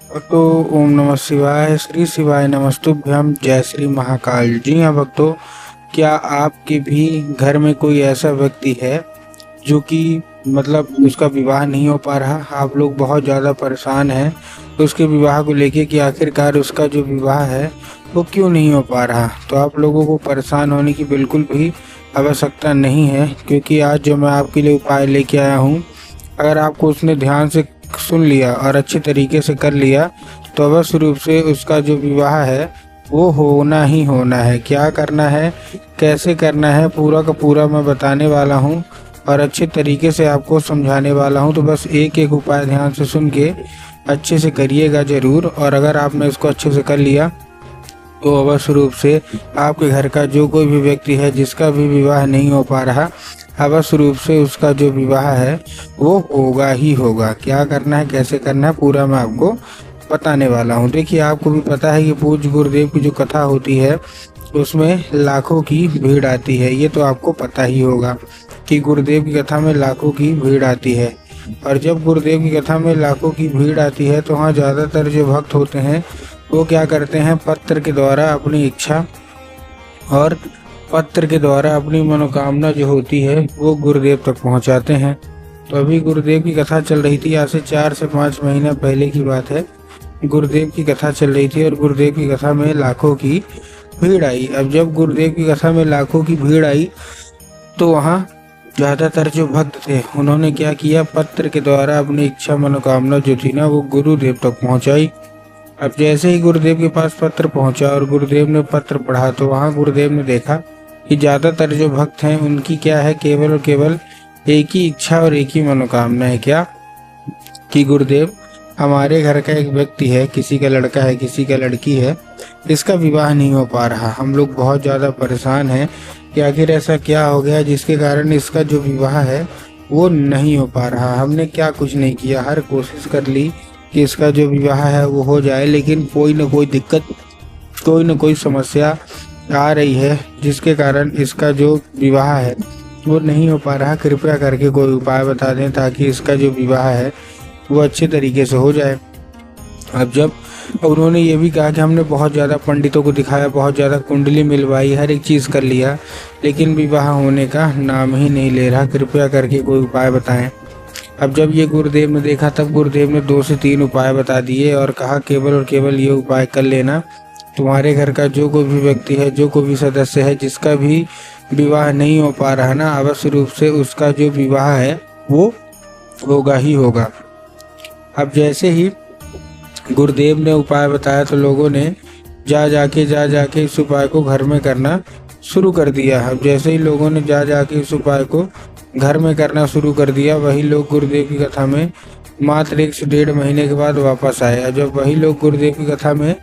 तो ओम नमः शिवाय, श्री शिवाय नमस्तुभ्यम, जय श्री महाकाल। जी हाँ भक्तों, क्या आपके भी घर में कोई ऐसा व्यक्ति है जो कि मतलब उसका विवाह नहीं हो पा रहा, आप लोग बहुत ज़्यादा परेशान हैं तो उसके विवाह को लेके कि आखिरकार उसका जो विवाह है वो क्यों नहीं हो पा रहा। तो आप लोगों को परेशान होने की बिल्कुल भी आवश्यकता नहीं है, क्योंकि आज जो मैं आपके लिए उपाय लेके आया हूँ, अगर आपको उसने ध्यान से सुन लिया और अच्छे तरीके से कर लिया तो अवश्य रूप से उसका जो विवाह है वो होना ही होना है। क्या करना है, कैसे करना है, पूरा का पूरा मैं बताने वाला हूँ और अच्छे तरीके से आपको समझाने वाला हूँ। तो बस एक एक उपाय ध्यान से सुन के अच्छे से करिएगा ज़रूर। और अगर आपने इसको अच्छे से कर लिया तो अवश्य रूप से आपके घर का जो कोई भी व्यक्ति है जिसका भी विवाह नहीं हो पा रहा, अवश्य रूप से उसका जो विवाह है वो होगा ही होगा। क्या करना है, कैसे करना है, पूरा मैं आपको बताने वाला हूँ। देखिए, आपको भी पता है कि पूज्य गुरुदेव की जो कथा होती है उसमें लाखों की भीड़ आती है। ये तो आपको पता ही होगा कि गुरुदेव की कथा में लाखों की भीड़ आती है। और जब गुरुदेव की कथा में लाखों की भीड़ आती है तो वहाँ ज़्यादातर जो भक्त होते हैं वो क्या करते हैं, पत्र के द्वारा अपनी इच्छा और पत्र के द्वारा अपनी मनोकामना जो होती है वो गुरुदेव तक पहुंचाते हैं। तो अभी गुरुदेव की कथा चल रही थी, आज से 4 से 5 महीना पहले की बात है। गुरुदेव की कथा चल रही थी और गुरुदेव की कथा में लाखों की भीड़ आई। अब जब गुरुदेव की कथा में लाखों की भीड़ आई तो वहाँ ज़्यादातर जो भक्त थे उन्होंने क्या किया, पत्र के द्वारा अपनी इच्छा मनोकामना जो थी ना वो गुरुदेव तक पहुँचाई। अब जैसे ही गुरुदेव के पास पत्र पहुंचा और गुरुदेव ने पत्र पढ़ा तो वहाँ गुरुदेव ने देखा कि ज़्यादातर जो भक्त हैं उनकी क्या है, केवल और केवल एक ही इच्छा और एक ही मनोकामना है। क्या कि गुरुदेव, हमारे घर का एक व्यक्ति है, किसी का लड़का है, किसी का लड़की है, इसका विवाह नहीं हो पा रहा। हम लोग बहुत ज़्यादा परेशान हैं कि आखिर ऐसा क्या हो गया जिसके कारण इसका जो विवाह है वो नहीं हो पा रहा। हमने क्या कुछ नहीं किया, हर कोशिश कर ली कि इसका जो विवाह है वो हो जाए, लेकिन कोई ना कोई दिक्कत, कोई ना कोई समस्या आ रही है जिसके कारण इसका जो विवाह है वो नहीं हो पा रहा। कृपया करके कोई उपाय बता दें ताकि इसका जो विवाह है वो अच्छे तरीके से हो जाए। अब जब उन्होंने ये भी कहा कि हमने बहुत ज़्यादा पंडितों को दिखाया, बहुत ज़्यादा कुंडली मिलवाई, हर एक चीज़ कर लिया, लेकिन विवाह होने का नाम ही नहीं ले रहा। कृपया करके कोई उपाय बताएं। अब जब ये गुरुदेव ने देखा तब गुरुदेव ने 2 से 3 उपाय बता दिए और कहा केवल और केवल ये उपाय कर लेना, तुम्हारे घर का जो कोई भी व्यक्ति है, जो कोई भी सदस्य है जिसका भी विवाह नहीं हो पा रहा ना, अवश्य रूप से उसका जो विवाह है वो होगा ही होगा। अब जैसे ही गुरुदेव ने उपाय बताया तो लोगों ने जा जाके इस उपाय को घर में करना शुरू कर दिया। अब जैसे ही लोगों ने जा जाके इस उपाय को घर में करना शुरू कर दिया, वही लोग गुरुदेव की कथा में मात्र 1 से 1.5 महीने के बाद वापस आए। और जब वही लोग गुरुदेव की कथा में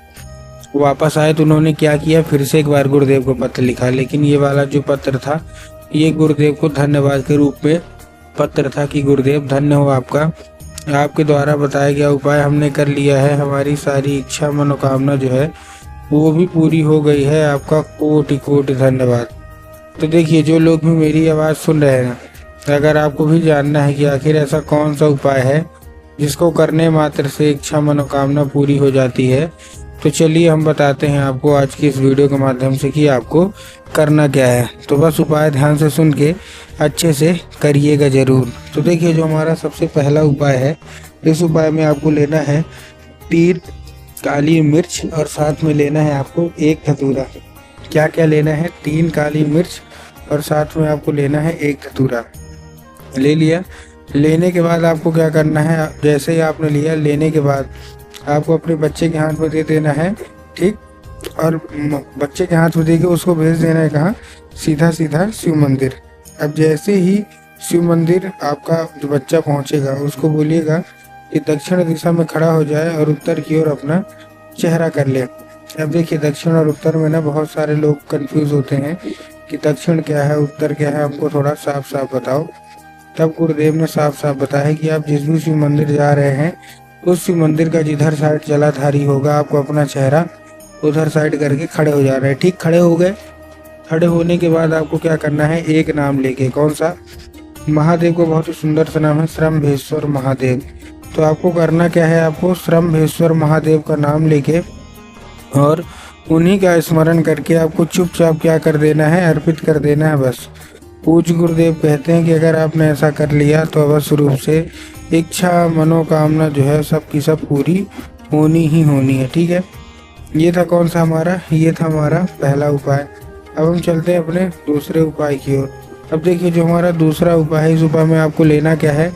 वापस आए तो उन्होंने क्या किया, फिर से एक बार गुरुदेव को पत्र लिखा। लेकिन ये वाला जो पत्र था ये गुरुदेव को धन्यवाद के रूप में पत्र था कि गुरुदेव धन्य हो आपका, आपके द्वारा बताया गया उपाय हमने कर लिया है, हमारी सारी इच्छा मनोकामना जो है वो भी पूरी हो गई है, आपका कोटि कोटि धन्यवाद। तो देखिए, जो लोग भी मेरी आवाज़ सुन रहे हैं, अगर आपको भी जानना है कि आखिर ऐसा कौन सा उपाय है जिसको करने मात्र से इच्छा मनोकामना पूरी हो जाती है, तो चलिए हम बताते हैं आपको आज की इस वीडियो के माध्यम से कि आपको करना क्या है। तो बस उपाय ध्यान से सुन के अच्छे से करिएगा ज़रूर। तो देखिए, जो हमारा सबसे पहला उपाय है, इस उपाय में आपको लेना है 3 काली मिर्च और साथ में लेना है आपको 1 धतूरा। क्या क्या लेना है, 3 काली मिर्च और साथ में आपको लेना है 1 धतूरा। ले लिया। लेने के बाद आपको क्या करना है, जैसे ही आपने लिया, लेने के बाद आपको अपने बच्चे के हाथ में दे देना है, ठीक। और बच्चे के हाथ में दे के उसको भेज देना है कहाँ, सीधा सीधा शिव मंदिर। अब जैसे ही शिव मंदिर आपका जो बच्चा पहुँचेगा उसको बोलिएगा कि दक्षिण दिशा में खड़ा हो जाए और उत्तर की ओर अपना चेहरा कर ले। अब देखिए, दक्षिण और उत्तर में ना बहुत सारे लोग कंफ्यूज होते हैं कि दक्षिण क्या है, उत्तर क्या है, हमको थोड़ा साफ साफ बताओ। तब गुरुदेव ने साफ साफ बताया कि आप जिस भी शिव मंदिर जा रहे हैं उस शिव मंदिर का जिधर साइड जलाधारी होगा, आपको अपना चेहरा उधर साइड करके खड़े हो जा रहे हैं। ठीक, खड़े हो गए। खड़े होने के बाद आपको क्या करना है, एक नाम लेके, कौन सा, महादेव को बहुत ही सुंदर सा नाम है, श्रम्भेश्वर महादेव। तो आपको करना क्या है, आपको श्रम्भेश्वर महादेव का नाम लेके और उन्हीं का स्मरण करके आपको चुपचाप क्या कर देना है, अर्पित कर देना है बस। पूज्य गुरुदेव कहते हैं कि अगर आपने ऐसा कर लिया तो अवश्य रूप से इच्छा मनोकामना जो है सबकी सब पूरी होनी ही होनी है। ठीक है, ये था कौन सा हमारा, ये था हमारा पहला उपाय। अब हम चलते हैं अपने दूसरे उपाय की ओर। अब देखिए जो हमारा दूसरा उपाय है, इस उपाय में आपको लेना क्या है,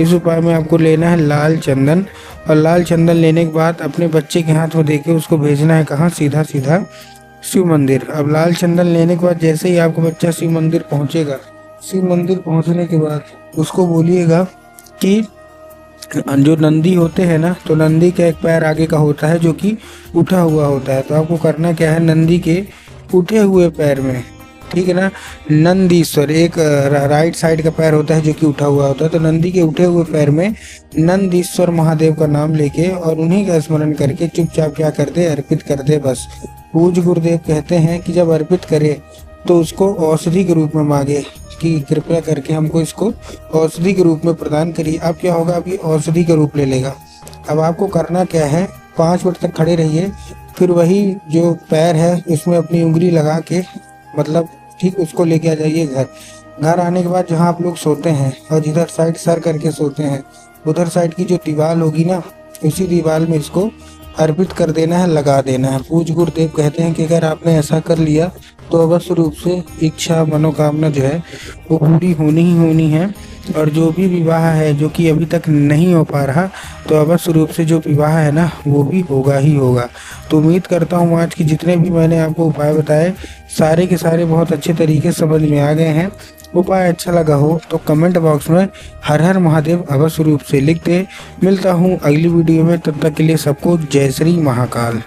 इस उपाय में आपको लेना है लाल चंदन। और लाल चंदन लेने के बाद अपने बच्चे के हाथ में देके उसको भेजना है कहाँ, सीधा सीधा शिव मंदिर। अब लाल चंदन लेने के बाद जैसे ही आपका बच्चा शिव मंदिर पहुंचेगा, शिव मंदिर पहुंचने के बाद उसको बोलिएगा कि जो नंदी होते हैं ना, तो नंदी का एक पैर आगे का होता है जो कि उठा हुआ होता है। तो आपको करना क्या है, नंदी के उठे हुए पैर में, ठीक है ना, नंदीश्वर एक राइट साइड का पैर होता है जो कि उठा हुआ होता है, तो नंदी के उठे हुए पैर में नंदीश्वर महादेव का नाम लेके और उन्हीं का स्मरण करके चुपचाप क्या कर दे, अर्पित कर दे बस। पूज्य गुरुदेव कहते हैं कि जब अर्पित करे तो उसको औषधि के रूप में मांगे कि कृपया करके हमको इसको औषधि के रूप में प्रदान करिए। अब क्या होगा, अब ये औषधि का रूप ले लेगा। अब आपको करना क्या है, 5 मिनट तक खड़े रहिए, फिर वही जो पैर है उसमें अपनी उंगली लगा के मतलब ठीक उसको लेके आ जाइए घर। घर आने के बाद जहाँ आप लोग सोते हैं और जिधर साइड सर करके सोते हैं उधर साइड की जो दीवार होगी ना, उसी दीवार में इसको अर्पित कर देना है, लगा देना है। पूज्य गुरुदेव कहते हैं कि अगर आपने ऐसा कर लिया तो अवश्य रूप से इच्छा मनोकामना जो है वो पूरी होनी ही होनी है। और जो भी विवाह है जो कि अभी तक नहीं हो पा रहा, तो अवश्य रूप से जो विवाह है ना वो भी होगा ही होगा। तो उम्मीद करता हूँ आज की जितने भी मैंने आपको उपाय बताए सारे के सारे बहुत अच्छे तरीके से समझ में आ गए हैं। उपाय अच्छा लगा हो तो कमेंट बॉक्स में हर हर महादेव अवश्य रूप से लिख दे। मिलता हूँ अगली वीडियो में, तब तक के लिए सबको जय श्री महाकाल।